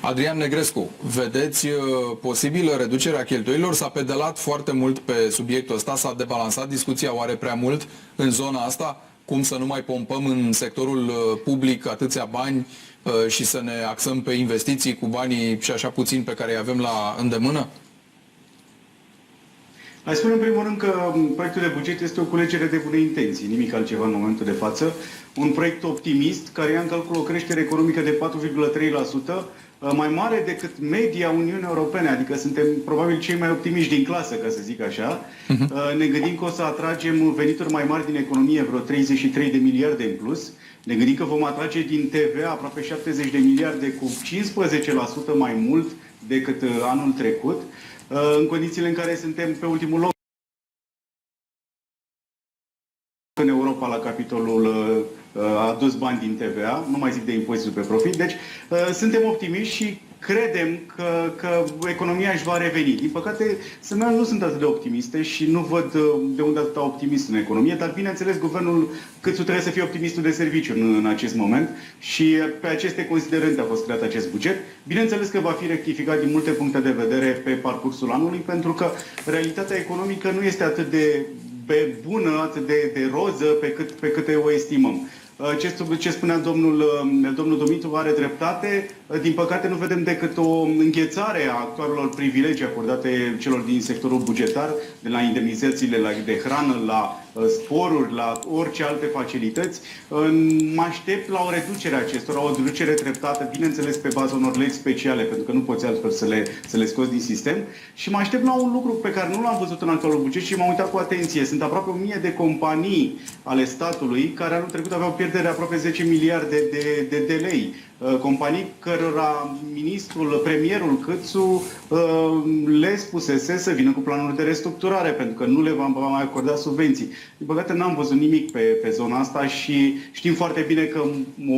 Adrian Negrescu, vedeți posibilă reducerea cheltuielilor? S-a pedalat foarte mult pe subiectul ăsta, s-a debalansat discuția oare prea mult în zona asta? Cum să nu mai pompăm în sectorul public atâția bani și să ne axăm pe investiții cu banii și așa puțin pe care îi avem la îndemână? Aș spune în primul rând că proiectul de buget este o culegere de bune intenții, nimic altceva în momentul de față. Un proiect optimist care ia în calcul o creștere economică de 4,3%, mai mare decât media Uniunii Europene, adică suntem probabil cei mai optimiști din clasă, ca să zic așa. Ne gândim că o să atragem venituri mai mari din economie, vreo 33 de miliarde în plus. Ne gândim că vom atrage din TVA aproape 70 de miliarde, cu 15% mai mult decât anul trecut, în condițiile în care suntem pe ultimul loc în Europa la capitolul adus bani din TVA, nu mai zic de impozitul pe profit. Deci suntem optimiști și credem că economia își va reveni. Din păcate, semnalele nu sunt atât de optimiste și nu văd de unde atâta optimist în economie, dar bineînțeles, guvernul Câțu trebuie să fie optimistul de serviciu în acest moment și pe aceste considerente a fost creat acest buget. Bineînțeles că va fi rectificat din multe puncte de vedere pe parcursul anului, pentru că realitatea economică nu este atât de bună, atât de roză pe cât o estimăm. Ce spunea domnul Dumitru are dreptate. Din păcate nu vedem decât o înghețare a actualelor privilegii acordate celor din sectorul bugetar, de la indemnizațiile de hrană, la sporuri, la orice alte facilități. Mă aștept la o reducere a acestora, o reducere treptată, bineînțeles pe baza unor legi speciale, pentru că nu poți altfel să le scoți din sistem. Și mă aștept la un lucru pe care nu l-am văzut în actualul buget și m-am uitat cu atenție. Sunt aproape 1000 de companii ale statului care anul trecut aveau pierdere aproape 10 miliarde de lei. Companii cărora premierul Câțu le spusese să vină cu planuri de restructurare, pentru că nu le va mai acorda subvenții. Din păcate n-am văzut nimic pe zona asta și știm foarte bine că o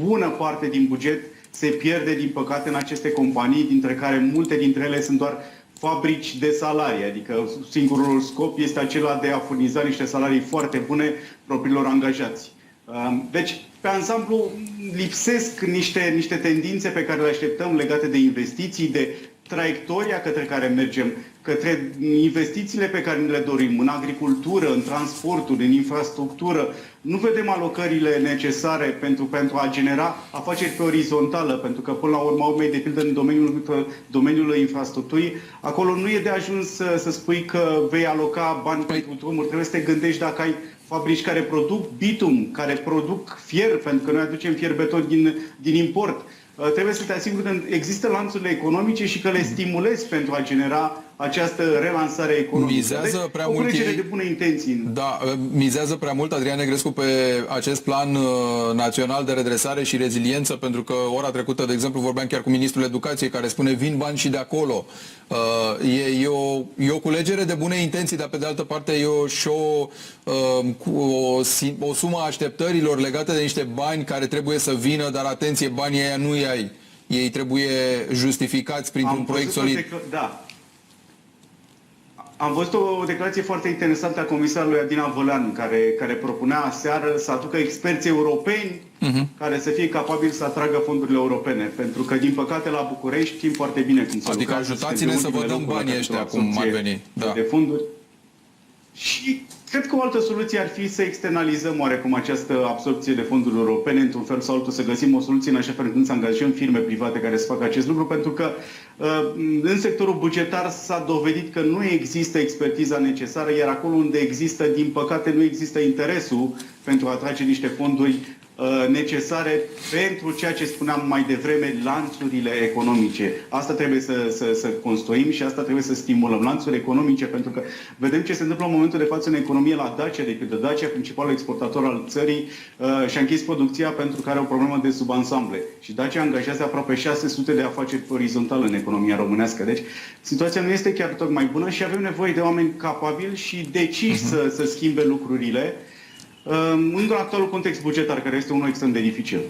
bună parte din buget se pierde, din păcate, în aceste companii, dintre care multe dintre ele sunt doar fabrici de salarii, adică singurul scop este acela de a furniza niște salarii foarte bune propriilor angajați. Deci, pe ansamblu, lipsesc niște tendințe pe care le așteptăm legate de investiții, de traiectoria către care mergem, către investițiile pe care le dorim în agricultură, în transporturi, în infrastructură. Nu vedem alocările necesare pentru a genera afaceri pe orizontală, pentru că până la urmă, de pildă în domeniul infrastructurii, acolo nu e de ajuns să spui că vei aloca bani pentru drumuri. Trebuie să te gândești dacă ai fabrici care produc bitum, care produc fier, pentru că noi aducem fier beton din import. Trebuie să te asiguri că există lanțurile economice și că le stimulezi pentru a genera această relansare economică. Mizează deci, prea o mult de bune intenții. Da, mizează prea mult Adrian Negrescu pe acest plan național de redresare și reziliență, pentru că ora trecută, de exemplu, vorbeam chiar cu ministrul educației, care spune vin bani și de acolo. E o culegere de bune intenții, dar pe de altă parte e o sumă a așteptărilor legate de niște bani care trebuie să vină, dar atenție, banii ăia nu i-ai. Ei trebuie justificați printr-un proiect solid. Da. Am văzut o declarație foarte interesantă a comisarului Adina Vălean, care propunea aseară să aducă experți europeni care să fie capabili să atragă fondurile europene. Pentru că, din păcate, la București știm foarte bine cum se Adică ajutați-ne să vă dăm banii ăștia, cum ar veni. Da. De fonduri. Și cred că o altă soluție ar fi să externalizăm oarecum această absorbție de fonduri europene, într-un fel sau altul, să găsim o soluție în așa fel încât să angajăm firme private care să facă acest lucru, pentru că în sectorul bugetar s-a dovedit că nu există expertiza necesară, iar acolo unde există, din păcate, nu există interesul pentru a atrage niște fonduri necesare pentru ceea ce spuneam mai devreme, lanțurile economice. Asta trebuie să construim și asta trebuie să stimulăm. Lanțuri economice, pentru că vedem ce se întâmplă în momentul de față în economie la Dacia, decât Dacia, principalul exportator al țării, și-a închis producția pentru că are o problemă de subansamble. Și Dacia angajează aproape 600 de afaceri orizontale în economia românească. Deci, situația nu este chiar tocmai bună și avem nevoie de oameni capabili și deciși să schimbe lucrurile în actualul context bugetar, care este unul extrem de dificil.